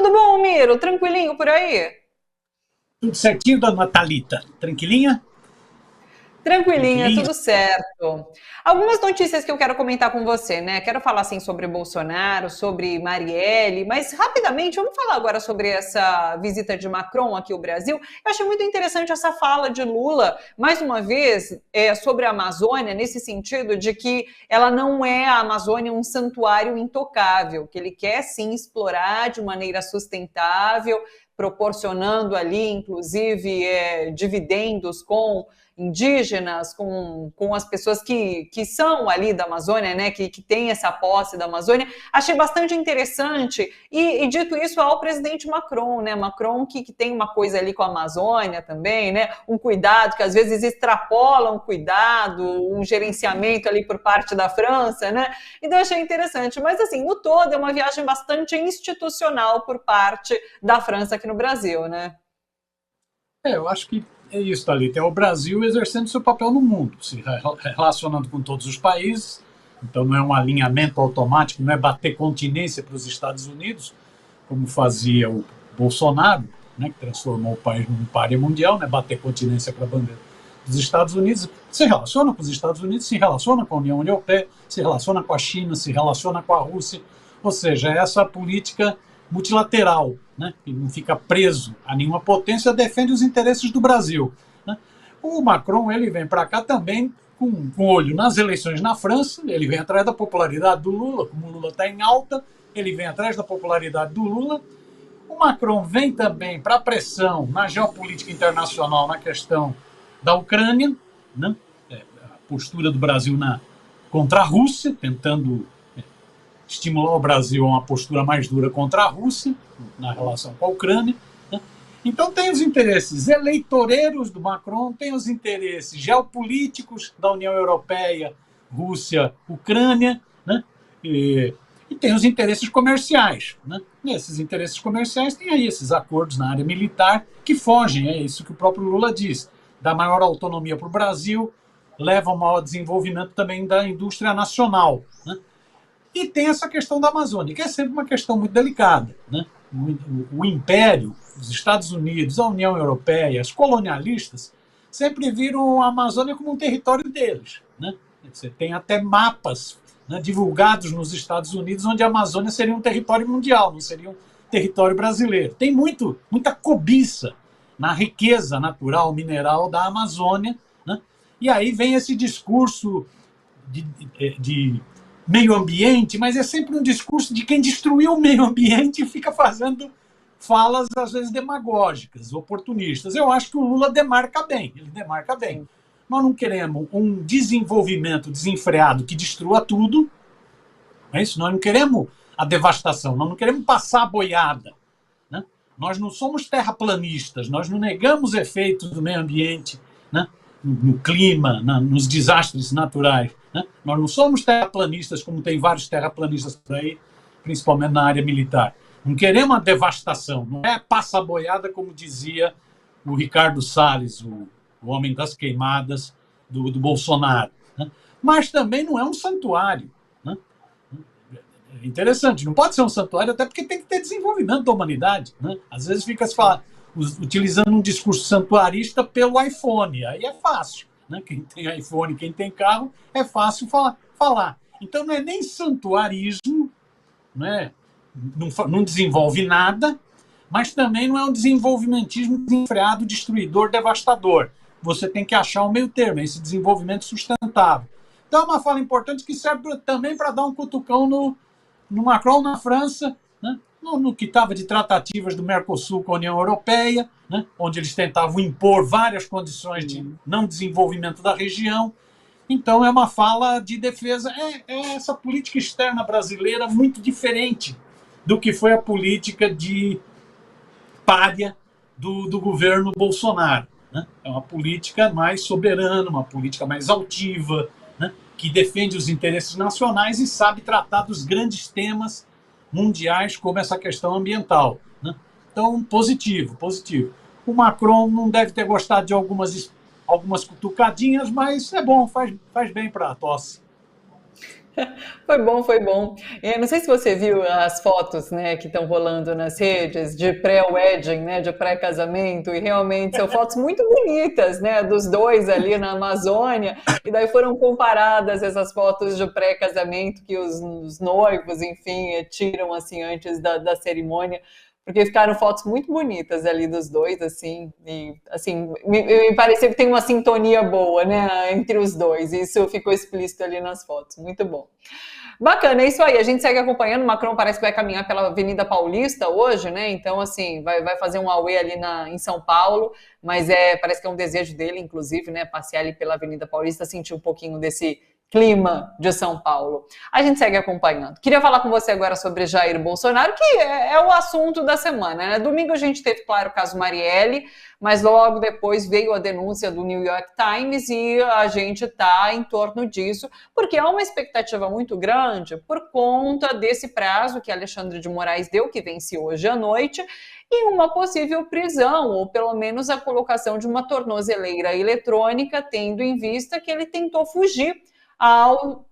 tudo bom, Miro? Tranquilinho por aí? Tudo certinho, dona Thalita? Tranquilinha? Tranquilinha, Tranquilinha? tudo certo. Algumas notícias que eu quero comentar com você, né? Quero falar assim sobre Bolsonaro, sobre Marielle, mas rapidamente vamos falar agora sobre essa visita de Macron aqui ao Brasil. Eu achei muito interessante essa fala de Lula, mais uma vez, sobre a Amazônia, nesse sentido de que ela não é a Amazônia um santuário intocável, que ele quer sim explorar de maneira sustentável, proporcionando ali, inclusive, dividendos com indígenas, com as pessoas que são ali da Amazônia, né, que têm essa posse da Amazônia. Achei bastante interessante. E dito isso, ao presidente Macron, né, Macron que tem uma coisa ali com a Amazônia também, né, um cuidado que às vezes extrapola um cuidado, um gerenciamento ali por parte da França, né, então achei interessante. Mas assim, no todo, é uma viagem bastante institucional por parte da França aqui no Brasil, né? Eu acho que é isso, Thalita. É o Brasil exercendo seu papel no mundo, se relacionando com todos os países. Então não é um alinhamento automático, não é bater continência para os Estados Unidos, como fazia o Bolsonaro, né, que transformou o país num pária mundial, né, bater continência para a bandeira dos Estados Unidos. Se relaciona com os Estados Unidos, se relaciona com a União Europeia, se relaciona com a China, se relaciona com a Rússia. Ou seja, é essa política multilateral, né, que não fica preso a nenhuma potência, defende os interesses do Brasil. Né. O Macron ele vem para cá também com olho nas eleições na França, ele vem atrás da popularidade do Lula, como o Lula está em alta, ele vem atrás da popularidade do Lula. O Macron vem também para pressão na geopolítica internacional na questão da Ucrânia, né, a postura do Brasil contra a Rússia, tentando estimular o Brasil a uma postura mais dura contra a Rússia, na relação com a Ucrânia. Né? Então tem os interesses eleitoreiros do Macron, tem os interesses geopolíticos da União Europeia, Rússia, Ucrânia, né? E tem os interesses comerciais. Né? E esses interesses comerciais têm aí esses acordos na área militar que fogem, é isso que o próprio Lula diz, dá maior autonomia para o Brasil, leva ao maior desenvolvimento também da indústria nacional. Né? E tem essa questão da Amazônia, que é sempre uma questão muito delicada. Né? O Império, os Estados Unidos, a União Europeia, os colonialistas, sempre viram a Amazônia como um território deles. Né? Você tem até mapas, né, divulgados nos Estados Unidos, onde a Amazônia seria um território mundial, não seria um território brasileiro. Tem muita cobiça na riqueza natural, mineral da Amazônia. Né? E aí vem esse discurso de meio ambiente, mas é sempre um discurso de quem destruiu o meio ambiente e fica fazendo falas, às vezes, demagógicas, oportunistas. Eu acho que o Lula demarca bem, ele demarca bem. Nós não queremos um desenvolvimento desenfreado que destrua tudo, é isso? Nós não queremos a devastação, nós não queremos passar a boiada. Né? Nós não somos terraplanistas, nós não negamos efeitos do meio ambiente, né? No clima, nos desastres naturais. Né? Nós não somos terraplanistas, como tem vários terraplanistas por aí, principalmente na área militar. Não queremos a devastação, não é passa a boiada, como dizia o Ricardo Salles, o homem das queimadas do Bolsonaro. Né? Mas também não é um santuário. Né? É interessante, não pode ser um santuário, até porque tem que ter desenvolvimento da humanidade. Né? Às vezes fica se falando, utilizando um discurso santuarista pelo iPhone. Aí é fácil. Né? Quem tem iPhone, quem tem carro, é fácil falar. Então não é nem santuarismo, né? Não desenvolve nada, mas também não é um desenvolvimentismo desenfreado, destruidor, devastador. Você tem que achar um meio termo, esse desenvolvimento sustentável. Então é uma fala importante que serve também para dar um cutucão no Macron na França, né? no que estava de tratativas do Mercosul com a União Europeia, né? Onde eles tentavam impor várias condições de não desenvolvimento da região. Então é uma fala de defesa. É essa política externa brasileira muito diferente do que foi a política de pária do governo Bolsonaro. Né? É uma política mais soberana, uma política mais altiva, né? Que defende os interesses nacionais e sabe tratar dos grandes temas mundiais, como essa questão ambiental. Né? Então, positivo. O Macron não deve ter gostado de algumas cutucadinhas, mas é bom, faz bem para a tosse. Foi bom, foi bom. Não sei se você viu as fotos, né, que estão rolando nas redes de pré-wedding, né, de pré-casamento, e realmente são fotos muito bonitas, né, dos dois ali na Amazônia, e daí foram comparadas essas fotos de pré-casamento que os noivos, enfim, tiram assim antes da cerimônia, porque ficaram fotos muito bonitas ali dos dois, assim, e assim, me pareceu que tem uma sintonia boa, né, entre os dois, e isso ficou explícito ali nas fotos, muito bom. Bacana, é isso aí. A gente segue acompanhando. O Macron parece que vai caminhar pela Avenida Paulista hoje, né? Então, assim, vai fazer um auê ali em São Paulo, mas parece que é um desejo dele, inclusive, né? Passear ali pela Avenida Paulista, sentir um pouquinho desse clima de São Paulo. A gente segue acompanhando. Queria falar com você agora sobre Jair Bolsonaro, que é o assunto da semana, né? Domingo a gente teve, claro, o caso Marielle, mas logo depois veio a denúncia do New York Times e a gente está em torno disso, porque há uma expectativa muito grande por conta desse prazo que Alexandre de Moraes deu, que vence hoje à noite, e uma possível prisão, ou pelo menos a colocação de uma tornozeleira eletrônica, tendo em vista que ele tentou fugir ao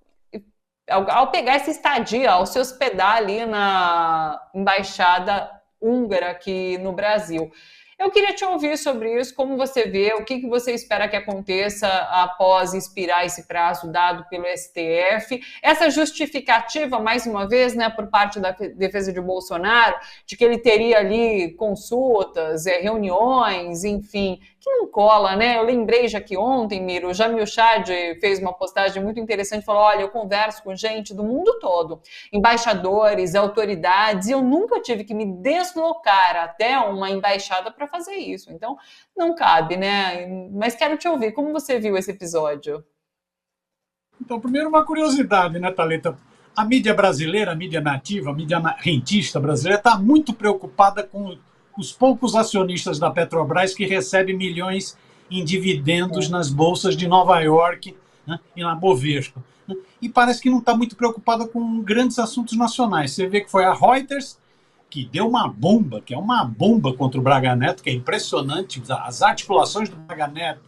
pegar essa estadia, ao se hospedar ali na embaixada húngara aqui no Brasil. Eu queria te ouvir sobre isso, como você vê, o que você espera que aconteça após expirar esse prazo dado pelo STF. Essa justificativa, mais uma vez, né, por parte da defesa de Bolsonaro, de que ele teria ali consultas, reuniões, enfim, que não cola, né? Eu lembrei já que ontem, Miro, o Jamil Chad fez uma postagem muito interessante, falou, olha, eu converso com gente do mundo todo, embaixadores, autoridades, e eu nunca tive que me deslocar até uma embaixada para fazer isso. Então, não cabe, né? Mas quero te ouvir, como você viu esse episódio? Então, primeiro uma curiosidade, né, Thalita? A mídia brasileira, a mídia nativa, a mídia rentista brasileira está muito preocupada com os poucos acionistas da Petrobras que recebem milhões em dividendos nas bolsas de Nova York, né, e na Bovespa. Né, e parece que não está muito preocupada com grandes assuntos nacionais. Você vê que foi a Reuters que deu uma bomba, que é uma bomba contra o Braga Neto, que é impressionante, as articulações do Braga Neto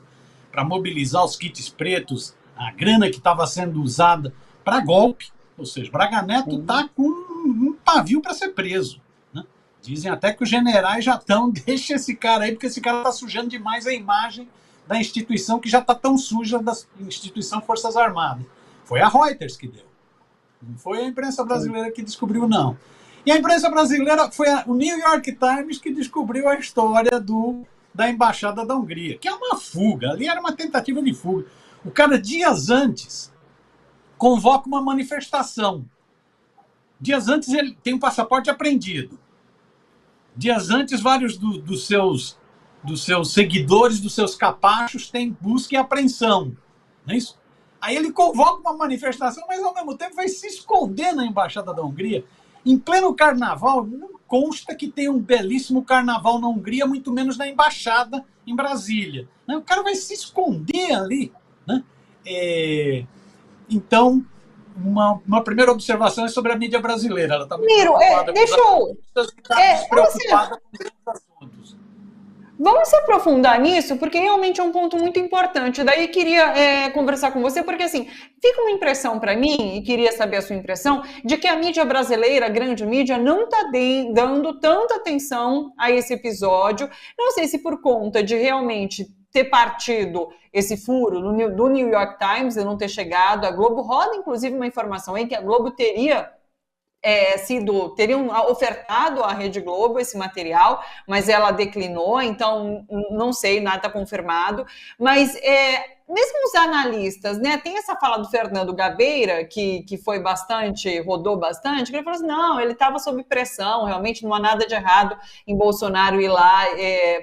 para mobilizar os kits pretos, a grana que estava sendo usada para golpe, ou seja, Braga Neto está com um pavio para ser preso. Dizem até que os generais já estão, deixa esse cara aí, porque esse cara está sujando demais a imagem da instituição que já está tão suja, da instituição Forças Armadas. Foi a Reuters que deu. Não foi a imprensa brasileira que descobriu, não. E a imprensa brasileira foi o New York Times que descobriu a história da Embaixada da Hungria, que é uma fuga, ali era uma tentativa de fuga. O cara, dias antes, convoca uma manifestação. Dias antes ele tem um passaporte apreendido. Dias antes, vários dos seus seguidores, dos seus capachos, têm busca e apreensão. Não é isso? Aí ele convoca uma manifestação, mas ao mesmo tempo vai se esconder na Embaixada da Hungria. Em pleno carnaval, não consta que tem um belíssimo carnaval na Hungria, muito menos na Embaixada em Brasília. O cara vai se esconder ali. Né? Então, uma primeira observação é sobre a mídia brasileira. Ela está muito preocupada com esses assuntos. Vamos se aprofundar nisso, porque realmente é um ponto muito importante. Daí queria conversar com você, porque assim, fica uma impressão para mim, e queria saber a sua impressão, de que a mídia brasileira, a grande mídia, não está dando tanta atenção a esse episódio. Não sei se por conta de realmente ter partido esse furo do New York Times e não ter chegado. A Globo roda, inclusive, uma informação aí que a Globo teriam ofertado à Rede Globo esse material, mas ela declinou, então não sei, nada está confirmado, mas mesmo os analistas, né, tem essa fala do Fernando Gabeira, que rodou bastante, que ele falou assim, não, ele estava sob pressão, realmente não há nada de errado em Bolsonaro ir lá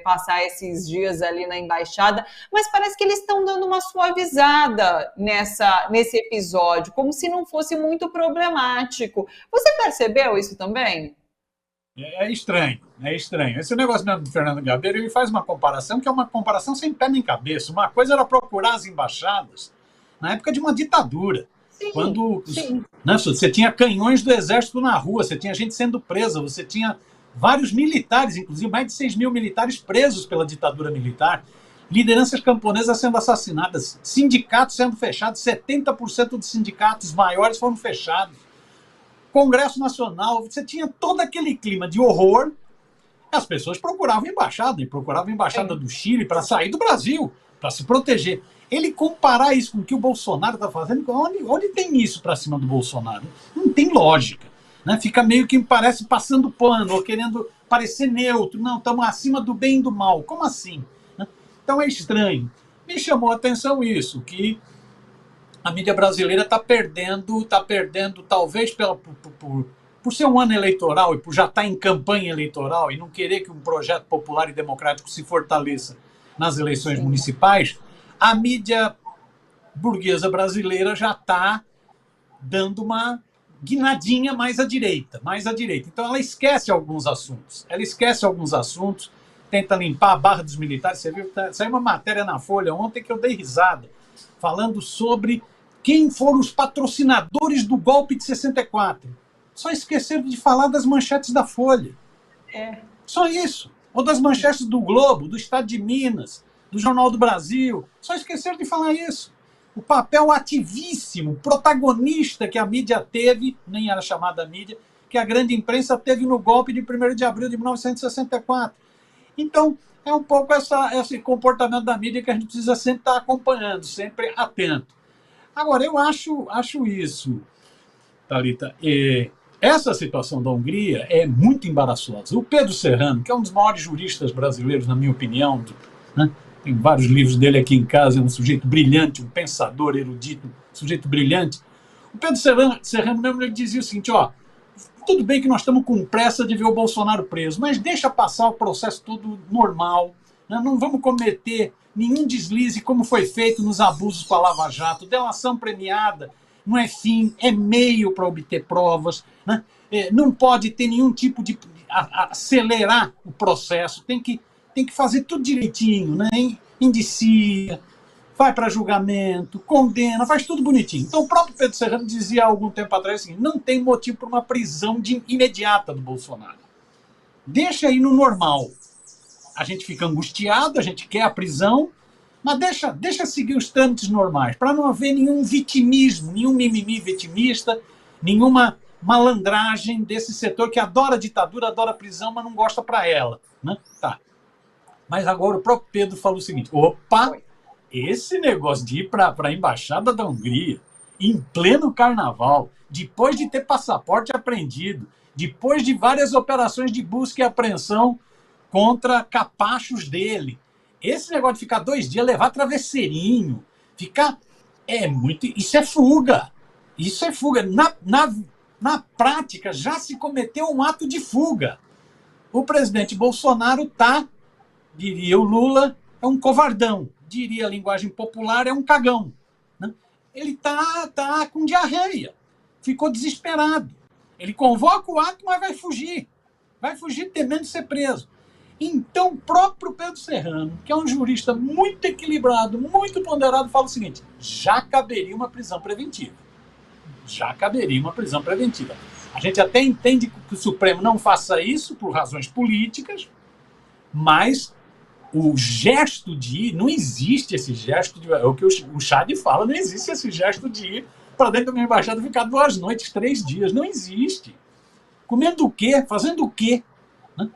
passar esses dias ali na embaixada, mas parece que eles estão dando uma suavizada nesse episódio, como se não fosse muito problemático. Você percebeu isso também? É estranho. Esse negócio mesmo do Fernando Gabeira, ele faz uma comparação que é uma comparação sem pé nem cabeça. Uma coisa era procurar as embaixadas na época de uma ditadura. Sim, quando sim. Né, você tinha canhões do exército na rua, você tinha gente sendo presa, você tinha vários militares, inclusive mais de 6 mil militares presos pela ditadura militar. lideranças camponesas sendo assassinadas, sindicatos sendo fechados, 70% dos sindicatos maiores foram fechados. Congresso Nacional, você tinha todo aquele clima de horror. As pessoas procuravam embaixada do Chile para sair do Brasil, para se proteger. Ele comparar isso com o que o Bolsonaro está fazendo, onde tem isso para cima do Bolsonaro? Não tem lógica. Né? Fica meio que parece passando pano, ou querendo parecer neutro. Não, estamos acima do bem e do mal. Como assim? Né? Então é estranho. Me chamou a atenção isso, que a mídia brasileira está perdendo, talvez por ser um ano eleitoral e por já estar em campanha eleitoral e não querer que um projeto popular e democrático se fortaleça nas eleições municipais, a mídia burguesa brasileira já está dando uma guinadinha mais à direita. Então ela esquece alguns assuntos. Tenta limpar a barra dos militares. Você viu, saiu uma matéria na Folha ontem que eu dei risada, falando sobre quem foram os patrocinadores do golpe de 64. Só esqueceram de falar das manchetes da Folha. Só isso. Ou das manchetes do Globo, do Estado de Minas, do Jornal do Brasil. Só esqueceram de falar isso. O papel ativíssimo, protagonista que a mídia teve, nem era chamada mídia, que a grande imprensa teve no golpe de 1º de abril de 1964. Então, é um pouco esse comportamento da mídia que a gente precisa sempre estar acompanhando, sempre atento. Agora, eu acho isso, Thalita, essa situação da Hungria é muito embaraçosa. O Pedro Serrano, que é um dos maiores juristas brasileiros, na minha opinião, né? Tem vários livros dele aqui em casa, é um sujeito brilhante, um pensador erudito, um sujeito brilhante. O Pedro Serrano mesmo ele dizia o seguinte, tudo bem que nós estamos com pressa de ver o Bolsonaro preso, mas deixa passar o processo todo normal, né? Não vamos cometer nenhum deslize como foi feito nos abusos com a Lava Jato. Delação premiada não é fim, é meio para obter provas, né? Não pode ter nenhum tipo de acelerar o processo, tem que fazer tudo direitinho, né? Indicia, vai para julgamento, condena, faz tudo bonitinho. Então o próprio Pedro Serrano dizia há algum tempo atrás assim, não tem motivo para uma prisão imediata do Bolsonaro. Deixa aí no normal. A gente fica angustiado, a gente quer a prisão, mas deixa seguir os trâmites normais, para não haver nenhum vitimismo, nenhum mimimi vitimista, nenhuma malandragem desse setor que adora a ditadura, adora a prisão, mas não gosta para ela. Né? Tá. Mas agora o próprio Pedro falou o seguinte, esse negócio de ir para a Embaixada da Hungria, em pleno carnaval, depois de ter passaporte apreendido, depois de várias operações de busca e apreensão contra capachos dele, esse negócio de ficar 2 dias, levar travesseirinho, isso é fuga. Isso é fuga. Na prática, já se cometeu um ato de fuga. O presidente Bolsonaro diria o Lula, é um covardão. Diria a linguagem popular, é um cagão. Né? Ele tá com diarreia. Ficou desesperado. Ele convoca o ato, mas vai fugir. Vai fugir temendo ser preso. Então, o próprio Pedro Serrano, que é um jurista muito equilibrado, muito ponderado, fala o seguinte, já caberia uma prisão preventiva. A gente até entende que o Supremo não faça isso por razões políticas, mas o gesto de ir, não existe esse gesto de... É o que o Chad fala, não existe esse gesto de ir para dentro da minha embaixada e ficar 2 noites, 3 dias. Não existe. Comendo o quê? Fazendo o quê? Né?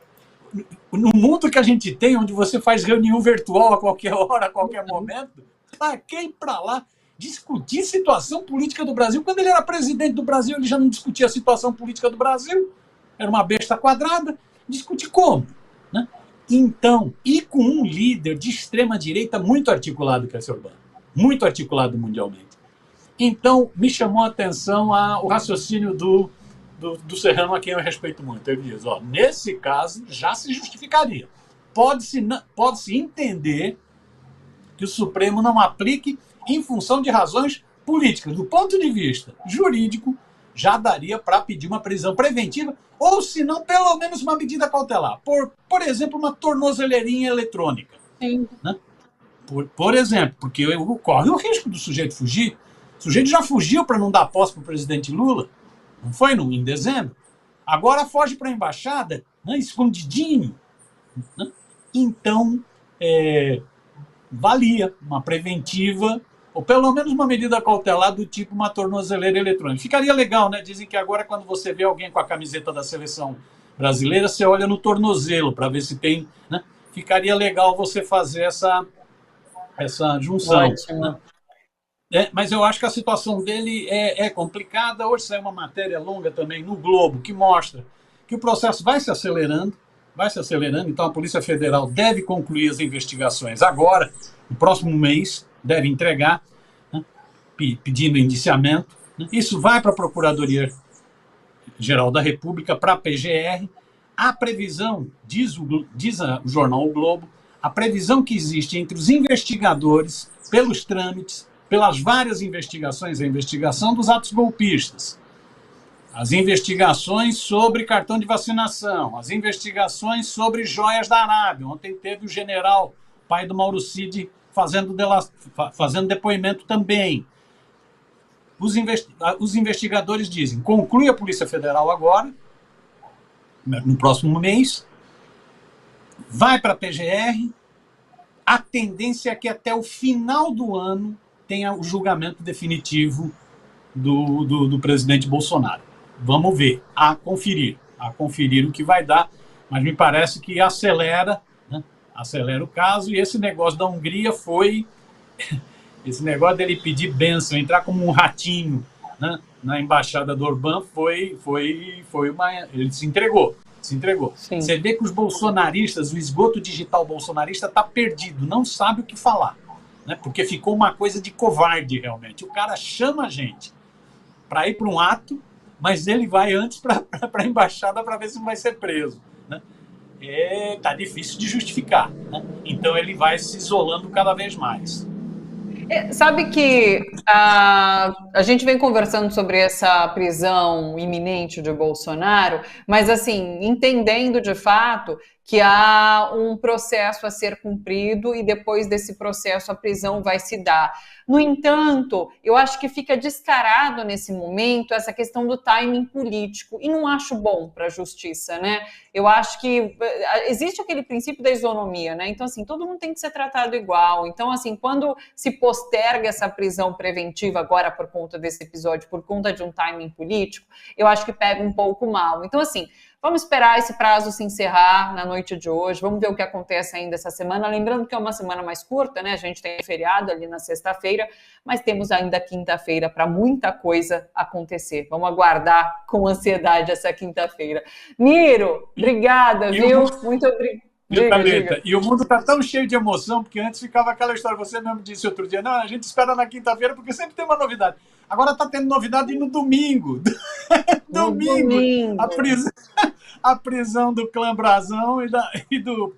No mundo que a gente tem, onde você faz reunião virtual a qualquer hora, a qualquer momento, para quem para lá discutir situação política do Brasil? Quando ele era presidente do Brasil, ele já não discutia a situação política do Brasil. Era uma besta quadrada. Discutir como? Né? Então, e com um líder de extrema-direita muito articulado, que é esse Orbán, muito articulado mundialmente. Então, me chamou a atenção o raciocínio do Serrano, a quem eu respeito muito. Ele diz, nesse caso, já se justificaria. Pode-se entender que o Supremo não aplique em função de razões políticas. Do ponto de vista jurídico, já daria para pedir uma prisão preventiva, ou se não, pelo menos uma medida cautelar. Por exemplo, uma tornozeleirinha eletrônica. Sim. Né? Por exemplo, porque corre o risco do sujeito fugir. O sujeito já fugiu para não dar posse para o presidente Lula, não foi em dezembro? Agora foge para a embaixada, né, escondidinho. Né? Então, valia uma preventiva, ou pelo menos uma medida cautelar do tipo uma tornozeleira eletrônica. Ficaria legal, né? Dizem que agora, quando você vê alguém com a camiseta da seleção brasileira, você olha no tornozelo para ver se tem, né? Ficaria legal você fazer essa junção. Ótimo. Né? Mas eu acho que a situação dele é complicada. Hoje saiu uma matéria longa também no Globo que mostra que o processo vai se acelerando, então a Polícia Federal deve concluir as investigações agora, no próximo mês, deve entregar, né, pedindo indiciamento. Né? Isso vai para a Procuradoria-Geral da República, para a PGR. A previsão, diz o jornal O Globo, a previsão que existe entre os investigadores, pelos trâmites, pelas várias investigações, a investigação dos atos golpistas, as investigações sobre cartão de vacinação, as investigações sobre joias da Arábia. Ontem teve o general, pai do Mauro Cid, fazendo depoimento também. Os investigadores dizem, conclui a Polícia Federal agora, no próximo mês, vai para a PGR, a tendência é que até o final do ano tenha o julgamento definitivo do presidente Bolsonaro. Vamos ver, a conferir o que vai dar, mas me parece que acelera, né? Acelera o caso, e esse negócio da Hungria foi, esse negócio dele pedir bênção, entrar como um ratinho, né, na embaixada do Orbán, ele se entregou. Sim. Você vê que os bolsonaristas, o esgoto digital bolsonarista está perdido, não sabe o que falar, né, porque ficou uma coisa de covarde realmente. O cara chama a gente para ir para um ato, mas ele vai antes para a embaixada para ver se não vai ser preso. Né? Tá difícil de justificar. Né? Então ele vai se isolando cada vez mais. Sabe que a gente vem conversando sobre essa prisão iminente de Bolsonaro, mas assim, entendendo de fato que há um processo a ser cumprido e depois desse processo a prisão vai se dar. No entanto, eu acho que fica descarado nesse momento essa questão do timing político, e não acho bom para a justiça, né? Eu acho que existe aquele princípio da isonomia, né? Então, assim, todo mundo tem que ser tratado igual. Então, assim, quando se posterga essa prisão preventiva agora por conta desse episódio, por conta de um timing político, eu acho que pega um pouco mal. Então, assim, vamos esperar esse prazo se encerrar na noite de hoje, vamos ver o que acontece ainda essa semana, lembrando que é uma semana mais curta, né? A gente tem feriado ali na sexta-feira, mas temos ainda quinta-feira para muita coisa acontecer. Vamos aguardar com ansiedade essa quinta-feira. Miro, obrigada, viu? Muito obrigada. E o mundo está tão cheio de emoção, porque antes ficava aquela história, você mesmo disse outro dia, não, a gente espera na quinta-feira porque sempre tem uma novidade. Agora está tendo novidade no domingo. Domingo. A prisão do clã Brazão e do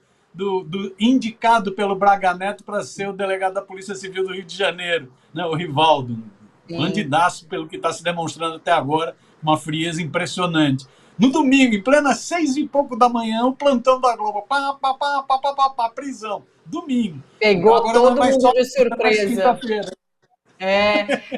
indicado pelo Braga Neto para ser o delegado da Polícia Civil do Rio de Janeiro, né, o Rivaldo. Bandidaço, pelo que está se demonstrando até agora, uma frieza impressionante. No domingo, em plena 6 e pouco da manhã, o plantão da Globo, prisão. Domingo. Pegou agora todo mundo de surpresa.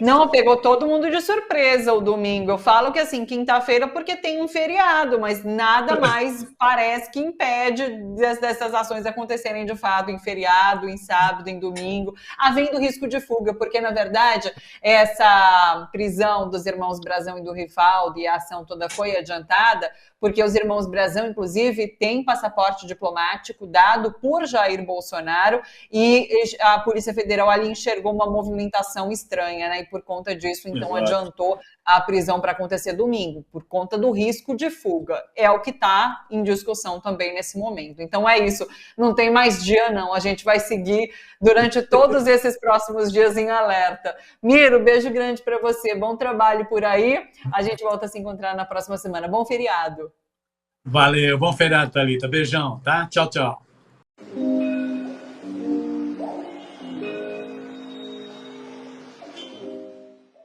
Não, pegou todo mundo de surpresa o domingo. Eu falo que assim, quinta-feira porque tem um feriado, mas nada mais parece que impede dessas ações acontecerem de fato em feriado, em sábado, em domingo, havendo risco de fuga, porque na verdade essa prisão dos irmãos Brazão e do Rivaldo e a ação toda foi adiantada, porque os irmãos Brazão, inclusive, têm passaporte diplomático dado por Jair Bolsonaro e a Polícia Federal ali enxergou uma movimentação estranha, né? E por conta disso, então, adiantou a prisão para acontecer domingo, por conta do risco de fuga. É o que está em discussão também nesse momento. Então é isso, não tem mais dia não, a gente vai seguir durante todos esses próximos dias em alerta. Miro, beijo grande para você, bom trabalho por aí, a gente volta a se encontrar na próxima semana. Bom feriado. Valeu, bom feriado, Thalita, beijão, tá? Tchau, tchau.